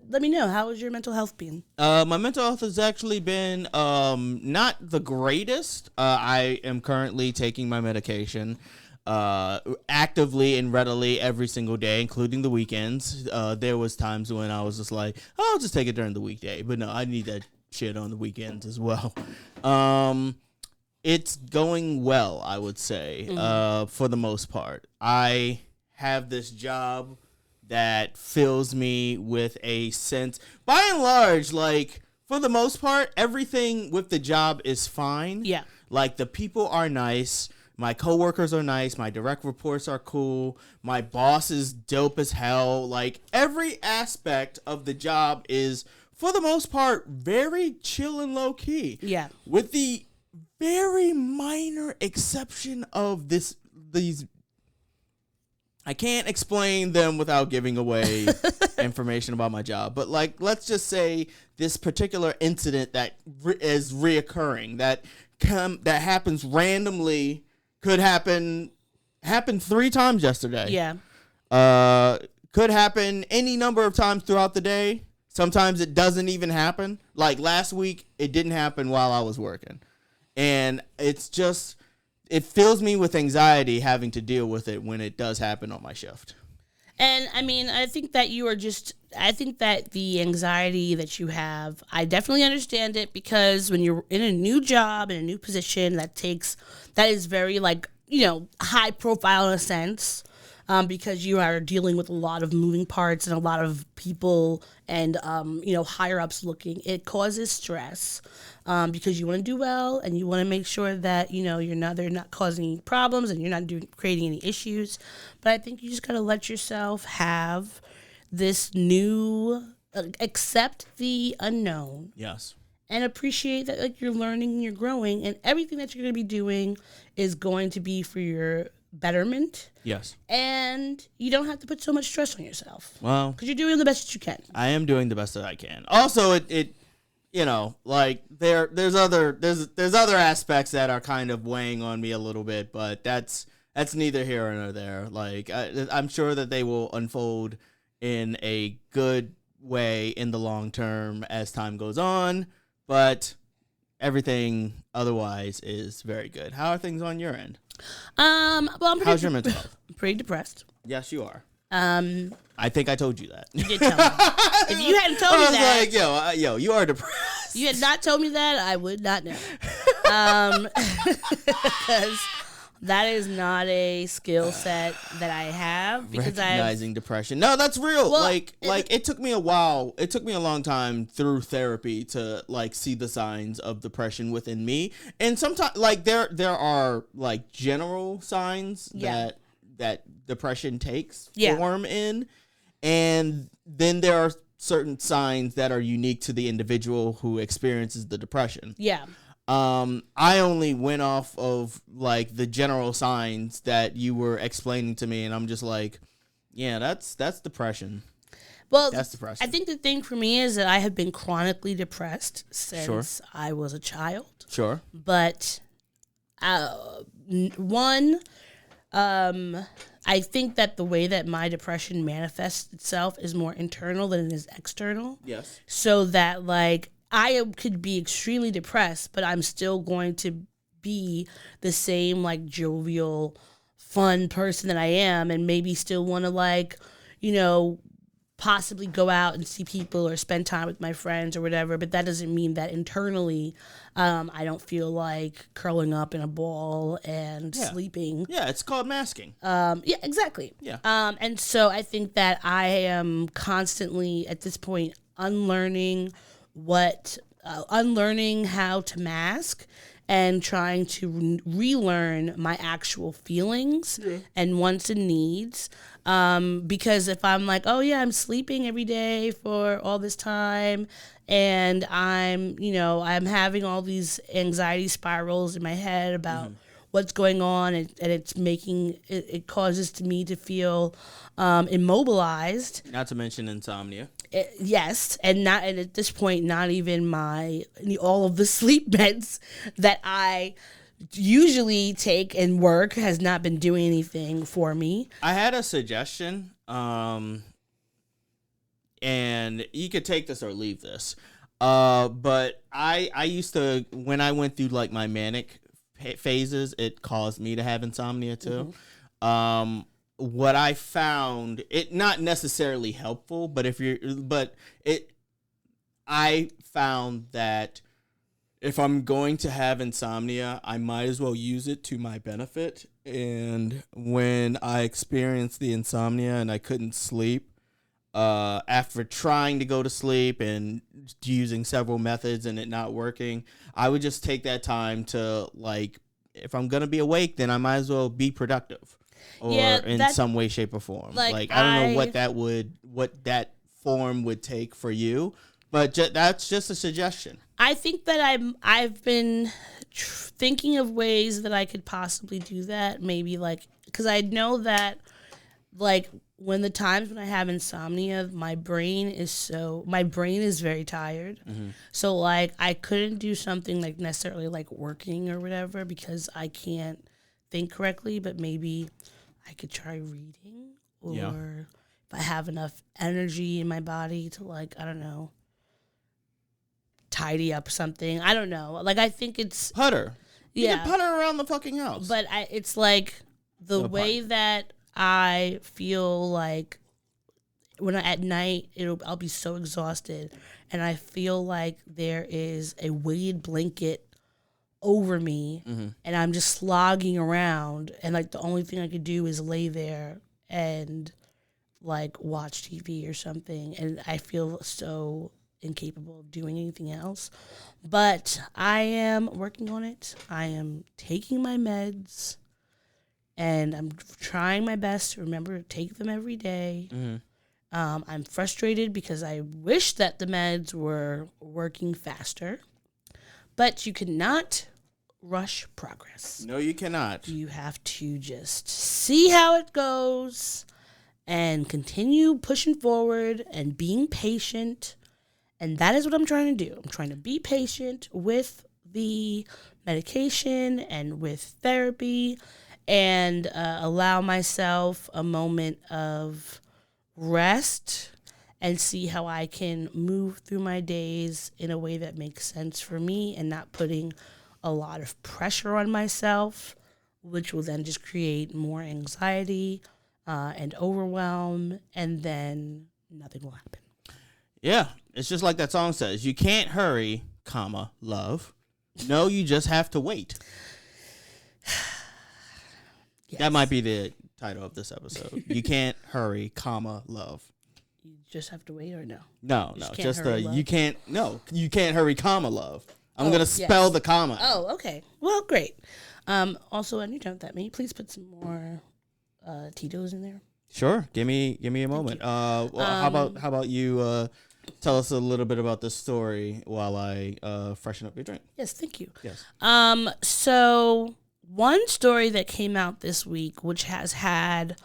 let me know, how has your mental health been? My mental health has actually been not the greatest. I am currently taking my medication actively and readily every single day, including the weekends. There was times when I was just like, oh, I'll just take it during the weekday. But no, I need that shit on the weekends as well. It's going well, I would say, for the most part. I have this job that fills me with a sense, by and large, like, for the most part, everything with the job is fine. Yeah. Like, the people are nice. My coworkers are nice. My direct reports are cool. My boss is dope as hell. Like, every aspect of the job is, for the most part, very chill and low key. Yeah. With the very minor exception of these, I can't explain them without giving away information about my job. But, like, let's just say this particular incident that is reoccurring, that happens randomly, could happened 3 times yesterday. Yeah. Could happen any number of times throughout the day. Sometimes it doesn't even happen. Like, last week, it didn't happen while I was working. And it's just, it fills me with anxiety having to deal with it when it does happen on my shift. And I mean, I think that I think that the anxiety that you have, I definitely understand it, because when you're in a new job, in a new position, that is very, like, high profile in a sense, because you are dealing with a lot of moving parts and a lot of people and, higher ups looking. It causes stress. Because you want to do well and you want to make sure that, they're not causing any problems and you're not creating any issues. But I think you just got to let yourself have this new, accept the unknown. Yes. And appreciate that, like, you're learning and you're growing, and everything that you're going to be doing is going to be for your betterment. Yes. And you don't have to put so much stress on yourself. Well, because you're doing the best that you can. I am doing the best that I can. Also, it like there's other aspects that are kind of weighing on me a little bit, but that's neither here nor there. Like, I'm sure that they will unfold in a good way in the long term as time goes on, but everything otherwise is very good. How are things on your end? Well, how's your mental health? Pretty depressed. Yes, you are. I think I told you that. You did tell me. If you hadn't told me that, like, yo, you are depressed. You had not told me that, I would not know. Because that is not a skill set that I have. Because recognizing depression. No, that's real. Well, it took me a while. It took me a long time through therapy to like see the signs of depression within me. And sometimes, like there are like general signs that depression takes form in, and then there are certain signs that are unique to the individual who experiences the depression. Yeah. I only went off of like the general signs that you were explaining to me, and I'm just like, yeah, that's depression. Well, that's depression. I think the thing for me is that I have been chronically depressed since I was a child. Sure. But I think that the way that my depression manifests itself is more internal than it is external. Yes. So that, like, I could be extremely depressed, but I'm still going to be the same, like, jovial, fun person that I am, and maybe still want to, like, you know, possibly go out and see people or spend time with my friends or whatever. But that doesn't mean that internally I don't feel like curling up in a ball and sleeping. Yeah, it's called masking. Yeah, exactly. Yeah. And so I think that I am constantly at this point unlearning how to mask and trying to relearn my actual feelings and wants and needs. Because if I'm like, oh yeah, I'm sleeping every day for all this time and I'm having all these anxiety spirals in my head about what's going on, and it's making it causes me to feel immobilized. Not to mention insomnia. Yes, and at this point, not even all of the sleep meds that I usually take and work has not been doing anything for me. I had a suggestion, and you could take this or leave this. But I used to, when I went through like my manic phases, it caused me to have insomnia too. Mm-hmm. What I found, it not necessarily helpful, but I found that if I'm going to have insomnia, I might as well use it to my benefit. And when I experienced the insomnia and I couldn't sleep, after trying to go to sleep and using several methods and it not working, I would just take that time to, like, if I'm going to be awake, then I might as well be productive. Or in some way, shape, or form. Like I don't know what that form would take for you, but that's just a suggestion. I think that I've been thinking of ways that I could possibly do that. Maybe like, because I know that like when the times when I have insomnia, my brain is very tired. Mm-hmm. So like I couldn't do something like necessarily like working or whatever because I can't think correctly, but maybe I could try reading, or if I have enough energy in my body to, like, I don't know, tidy up something. I don't know. Like, I think it's... Putter. You can putter around the fucking house. But it's like the way that I feel like when at night, I'll be so exhausted, and I feel like there is a weighted blanket over me, and I'm just slogging around, and like the only thing I could do is lay there and like watch TV or something, and I feel so incapable of doing anything else. But I am working on it. I am taking my meds, and I'm trying my best to remember to take them every day. I'm frustrated because I wish that the meds were working faster, but you cannot rush progress. No, you cannot. You have to just see how it goes and continue pushing forward and being patient. And that is what I'm trying to do. I'm trying to be patient with the medication and with therapy and allow myself a moment of rest and see how I can move through my days in a way that makes sense for me and not putting a lot of pressure on myself, which will then just create more anxiety and overwhelm, and then nothing will happen. Yeah, it's just like that song says, you can't hurry, comma, love. No, you just have to wait. Yes. That might be the title of this episode. You can't hurry, comma, love. You just have to wait, or no? No, Can't hurry, love? you can't hurry, comma, love. I'm going to spell the comma. Oh, okay. Well, great. Also, anytime that, may you please put some more Tito's in there? Sure. Give me a moment. How about you tell us a little bit about this story while I freshen up your drink? Yes, thank you. Yes. So one story that came out this week, which has had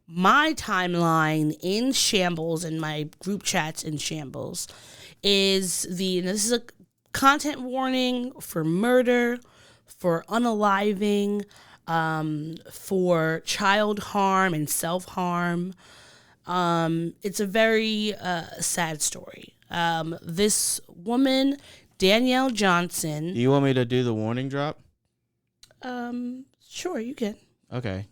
my timeline in shambles and my group chats in shambles, is this is a content warning for murder, for unaliving, for child harm and self-harm. It's a very sad story. This woman, Danielle Johnson. Do you want me to do the warning drop? Sure, you can. Okay.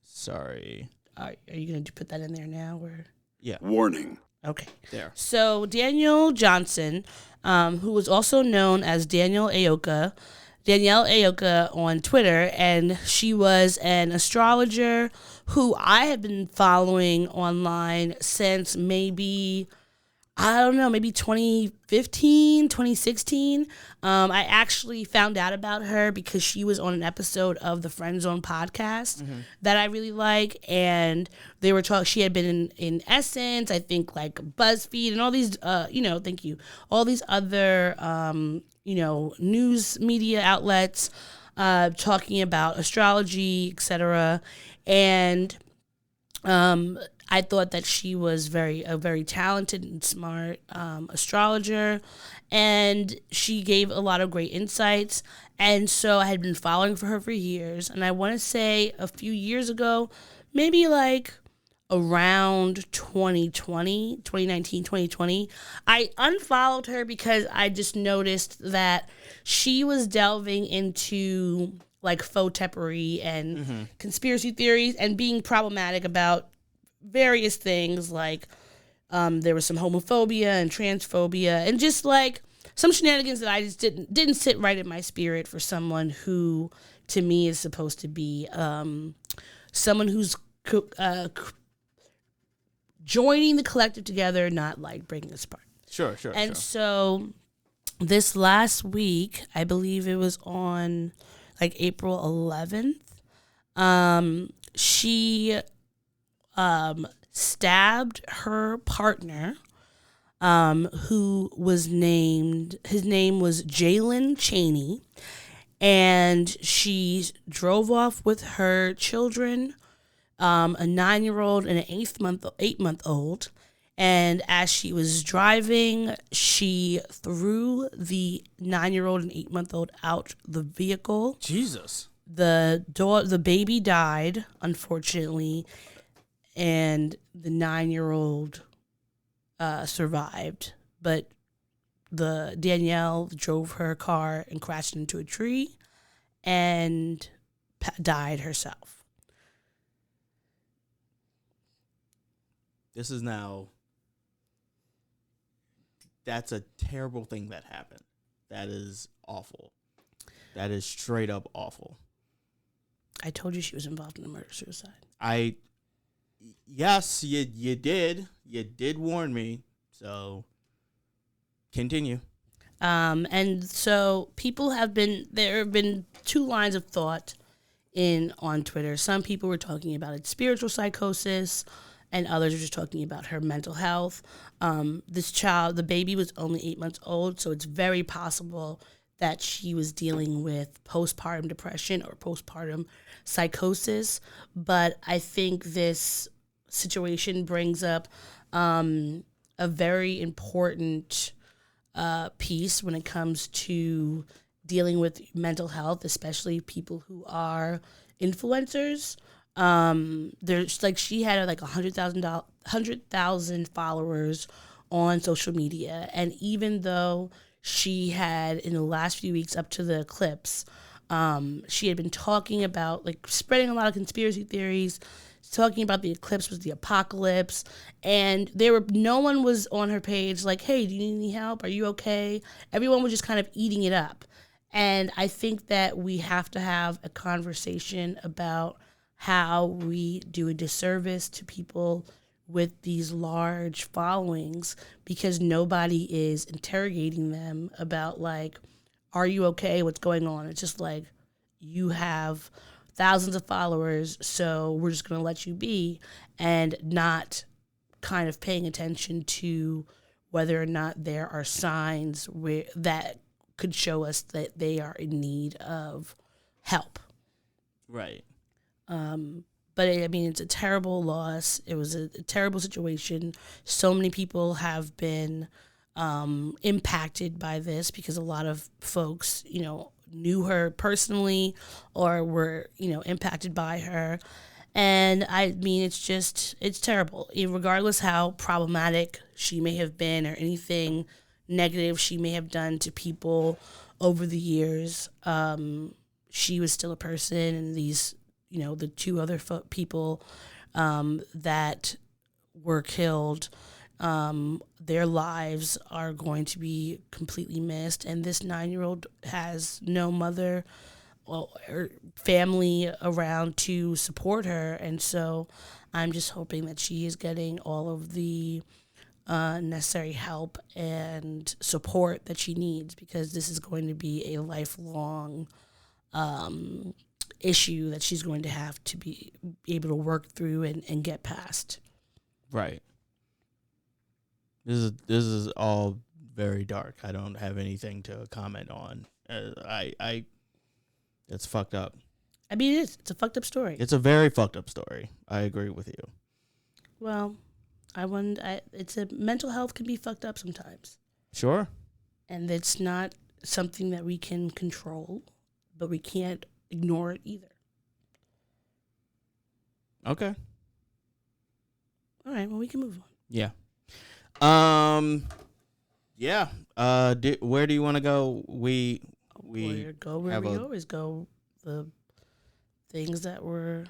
Sorry. Are you going to put that in there now? Or? Yeah. Warning. Okay. There. So Danielle Johnson, who was also known as Danielle Aoka on Twitter, and she was an astrologer who I have been following online since maybe 2015, 2016. I actually found out about her because she was on an episode of the Friend Zone podcast that I really like, and they were talking. She had been in Essence, I think, like BuzzFeed and all these, thank you, all these other, news media outlets, talking about astrology, etc. And I thought that she was a very talented and smart astrologer, and she gave a lot of great insights. And so I had been following her for years, and I want to say a few years ago, maybe like around 2019, 2020, I unfollowed her because I just noticed that she was delving into like faux teppery and conspiracy theories and being problematic about various things, like there was some homophobia and transphobia and just like some shenanigans that I just didn't sit right in my spirit for someone who, to me, is supposed to be someone who's joining the collective together, not like breaking us apart. Sure. And so this last week, I believe it was on like April 11th, she stabbed her partner, who was his name was Jalen Chaney, and she drove off with her children, a 9-year-old and an 8-month-old. And as she was driving, she threw the 9-year-old and 8-month-old out the vehicle. Jesus. The baby died, unfortunately, and the 9-year-old survived. But Danielle drove her car and crashed into a tree and died herself. This is now... That's a terrible thing that happened. That is awful. That is straight up awful. I told you she was involved in a murder-suicide. Yes, you did. You did warn me. So, continue. And so there have been two lines of thought on Twitter. Some people were talking about it's spiritual psychosis, and others are just talking about her mental health. This child, the baby, was only 8 months old, so it's very possible that she was dealing with postpartum depression or postpartum psychosis. But I think this situation brings up a very important piece when it comes to dealing with mental health, especially people who are influencers. There's like she had like 100,000 followers on social media, and even though she had in the last few weeks up to the eclipse, she had been talking about like spreading a lot of conspiracy theories, talking about the eclipse was the apocalypse, and no one was on her page like, hey, do you need any help? Are you okay? Everyone was just kind of eating it up. And I think that we have to have a conversation about how we do a disservice to people with these large followings because nobody is interrogating them about like, are you okay? What's going on? It's just like, you have thousands of followers, so we're just going to let you be, and not kind of paying attention to whether or not there are signs that could show us that they are in need of help. Right. But I mean, it's a terrible loss. It was a terrible situation. So many people have been impacted by this because a lot of folks, knew her personally or were, impacted by her. And I mean, it's terrible. Regardless how problematic she may have been or anything negative she may have done to people over the years, she was still a person, and these, the two other people that were killed, their lives are going to be completely missed. And this 9-year-old has no mother or family around to support her. And so I'm just hoping that she is getting all of the necessary help and support that she needs, because this is going to be a lifelong issue that she's going to have to be able to work through and get past. Right. This is all very dark. I don't have anything to comment on. It's fucked up. I mean, it is. It's a fucked up story. It's a very fucked up story. I agree with you. Well, mental health can be fucked up sometimes. Sure. And it's not something that we can control, but we can't ignore it either. Okay. All right. Well, we can move on. Yeah. Yeah. Where do you want to go? We go where we always go. The things that were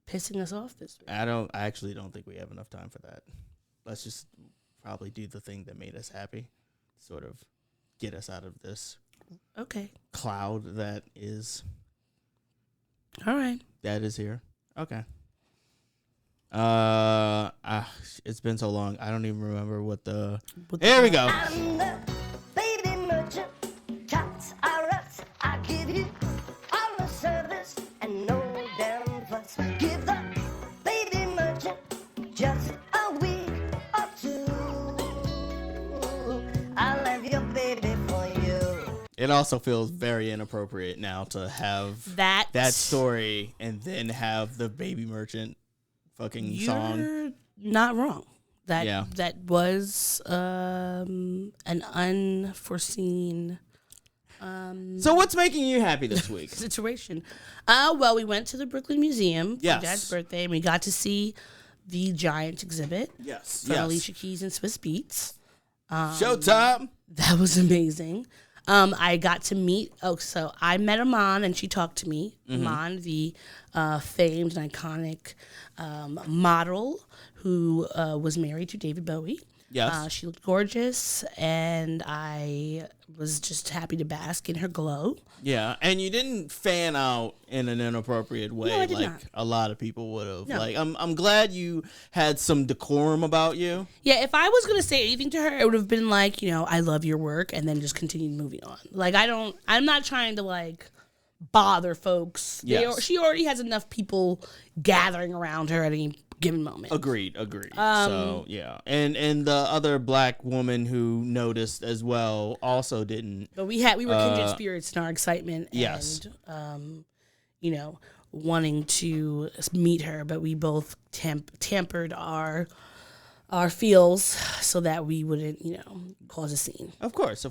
pissing us off this week. I actually don't think we have enough time for that. Let's just probably do the thing that made us happy. Sort of get us out of this cloud that is. All right. That is here. Okay. It's been so long. I don't even remember what the. Here we go. I'm the baby merchant. Cats are us. I give you all the service and no damn fuss. Give the baby merchant just a week or two. I'll have your baby for you. It also feels very inappropriate now to have that story and then have the baby merchant fucking song. You're not wrong. That was an unforeseen so what's making you happy this week? situation. Well, we went to the Brooklyn Museum for Yes. Dad's birthday, and we got to see the Giant exhibit. Yes. From Alicia Keys and Swiss Beats. Showtime. That was amazing. I got to meet, so I met Iman and she talked to me. Mm-hmm. Iman, the famed and iconic model who was married to David Bowie. Yes. She looked gorgeous, and I was just happy to bask in her glow. Yeah, and you didn't fan out in an inappropriate way like not. A lot of people would have. No. Like, I'm glad you had some decorum about you. Yeah, if I was gonna say anything to her, it would have been like, I love your work, and then just continue moving on. Like, I'm not trying to like bother folks. Yes. She already has enough people gathering around her at any given moment. Agreed. So yeah, and the other black woman who noticed as well also didn't. But we were kindred spirits in our excitement. Yes. And wanting to meet her, but we both tempered our feels so that we wouldn't cause a scene. Of course.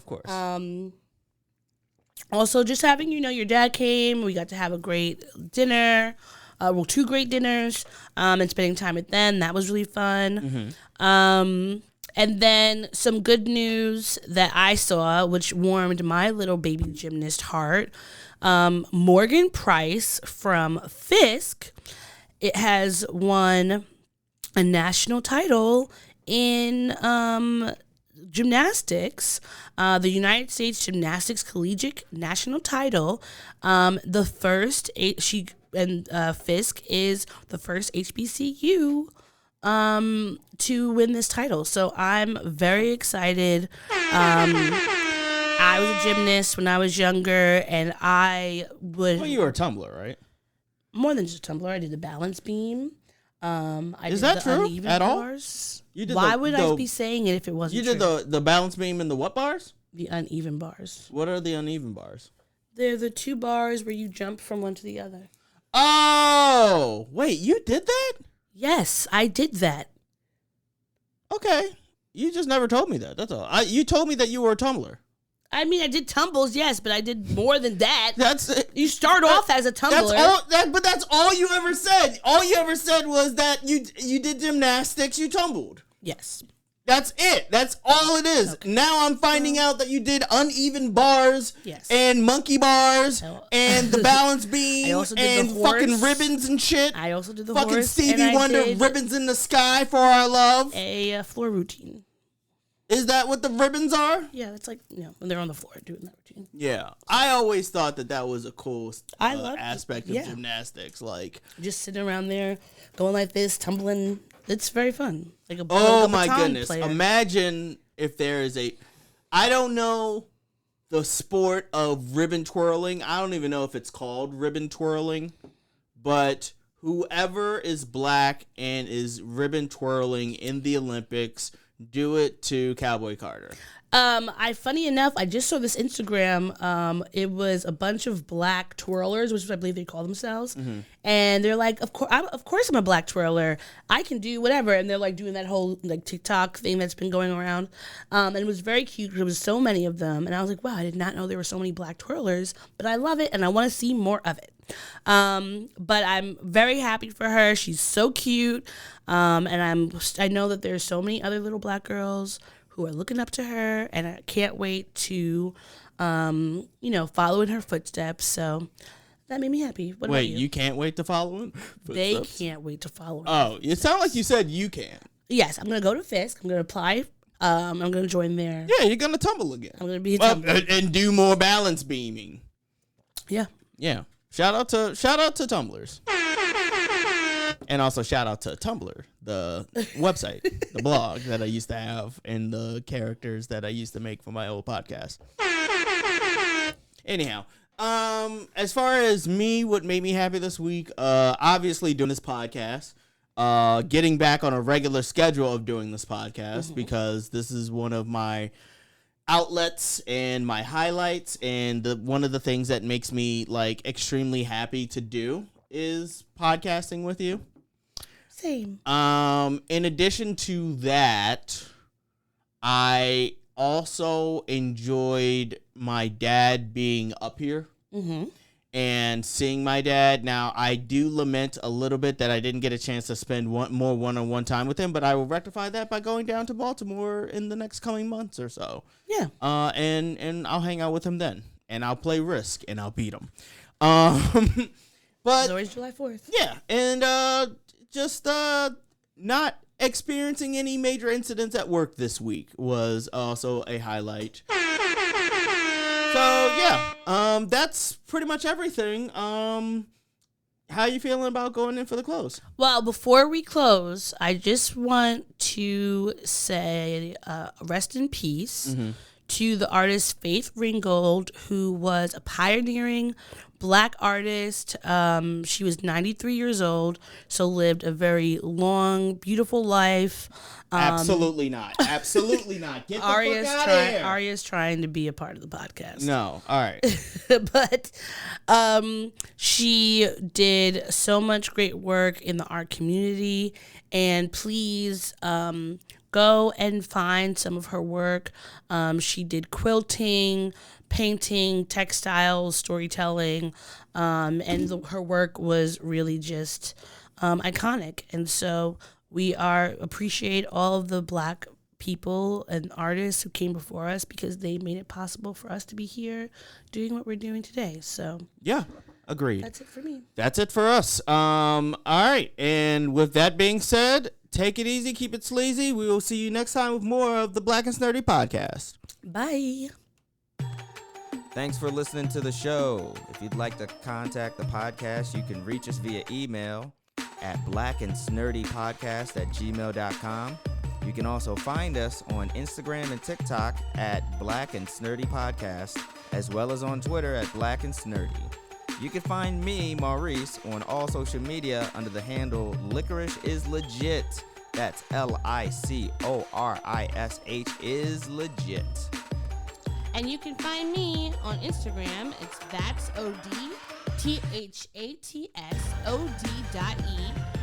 Also, just having your dad came, we got to have a great dinner. 2 great dinners, and spending time with them. That was really fun. And then some good news that I saw, which warmed my little baby gymnast heart. Morgan Price from Fisk, it has won a national title in gymnastics, the United States Gymnastics Collegiate National Title. Fisk is the first HBCU to win this title. So I'm very excited. I was a gymnast when I was younger, and I would... Well, you were a tumbler, right? More than just a tumbler. I did the balance beam. Is that true? At all? Bars. You did Why would I be saying it if it wasn't true? You did the balance beam and the what bars? The uneven bars. What are the uneven bars? They're the 2 bars where you jump from one to the other. Oh, wait, you did that? Yes, I did that. Okay. You just never told me that. That's all. You told me that you were a tumbler. I mean, I did tumbles, yes, but I did more than that. That's it. You start off as a tumbler. But that's all you ever said. All you ever said was that you did gymnastics, you tumbled. Yes. That's it. That's all it is. Okay. Now I'm finding out that you did uneven bars, and monkey bars, and the balance beam, and fucking ribbons and shit. I also did the fucking horse. Stevie Wonder ribbons in the sky for our love. A floor routine. Is that what the ribbons are? Yeah, it's like, when they're on the floor doing that routine. Yeah. I always thought that was a cool aspect of yeah. gymnastics. Like, just sitting around there, going like this, tumbling. It's very fun. Like oh my goodness. Player. Imagine if there is I don't know the sport of ribbon twirling. I don't even know if it's called ribbon twirling, but whoever is black and is ribbon twirling in the Olympics, do it to Cowboy Carter. Funny enough, I just saw this Instagram. It was a bunch of black twirlers, which I believe they call themselves, and they're like, "Of course, I'm a black twirler. I can do whatever." And they're like doing that whole like TikTok thing that's been going around, and it was very cute. There was so many of them, and I was like, "Wow, I did not know there were so many black twirlers." But I love it, and I want to see more of it. But I'm very happy for her. She's so cute, and I know that there's so many other little black girls who are looking up to her, and I can't wait to, follow in her footsteps. So that made me happy. What about you? You can't wait to follow in? They can't wait to follow in. Oh, it sounded like you said you can. Yes, I'm going to go to Fisk. I'm going to apply. I'm going to join there. Yeah, you're going to tumble again. I'm going to be a tumbler. And do more balance beaming. Yeah. Yeah. Shout out to tumblers. And also shout out to Tumblr, the website, the blog that I used to have, and the characters that I used to make for my old podcast. Anyhow, as far as me, what made me happy this week, obviously doing this podcast, getting back on a regular schedule of doing this podcast, because this is one of my outlets and my highlights, and one of the things that makes me like extremely happy to do is podcasting with you. Same. In addition to that, I also enjoyed my dad being up here and seeing my dad. Now, I do lament a little bit that I didn't get a chance to spend more one-on-one time with him, but I will rectify that by going down to Baltimore in the next coming months or so. Yeah. And I'll hang out with him then, and I'll play Risk, and I'll beat him. But it's always July 4th. Yeah, and just not experiencing any major incidents at work this week was also a highlight. So yeah, that's pretty much everything. How you feeling about going in for the close? Well, before we close, I just want to say rest in peace to the artist Faith Ringgold, who was a pioneering Black artist. She was 93 years old, so lived a very long, beautiful life. Absolutely not. Absolutely not. Get the fuck out of here. Aria's trying to be a part of the podcast. No. All right. But she did so much great work in the art community, and please go and find some of her work. She did quilting, painting, textiles, storytelling, and her work was really just iconic. And so we appreciate all of the Black people and artists who came before us because they made it possible for us to be here doing what we're doing today. So yeah, agreed. That's it for me. That's it for us. All right. And with that being said, take it easy, keep it sleazy. We will see you next time with more of the Black and Snurdy podcast. Bye. Thanks for listening to the show. If you'd like to contact the podcast, you can reach us via email at blackandsnurdypodcast@gmail.com. You can also find us on Instagram and TikTok at Black and Snurdy Podcast, as well as on Twitter at Black and Snurdy. You can find me, Maurice, on all social media under the handle Licorish is Legit. That's LICORISH is legit. And you can find me on Instagram. It's ThatsOD, THATSOD.E.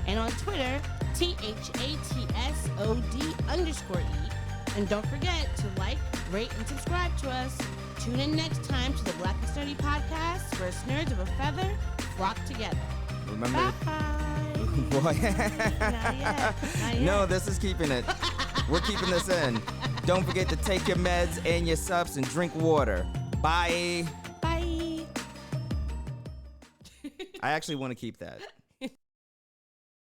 And on Twitter, THATSOD_E. And don't forget to like, rate, and subscribe to us. Tune in next time to the Black and Snurdy podcast, where nerds of a feather flock together. Remember? Bye. Boy. Not yet. No, this is keeping it. We're keeping this in. Don't forget to take your meds and your subs and drink water. Bye. Bye. I actually want to keep that.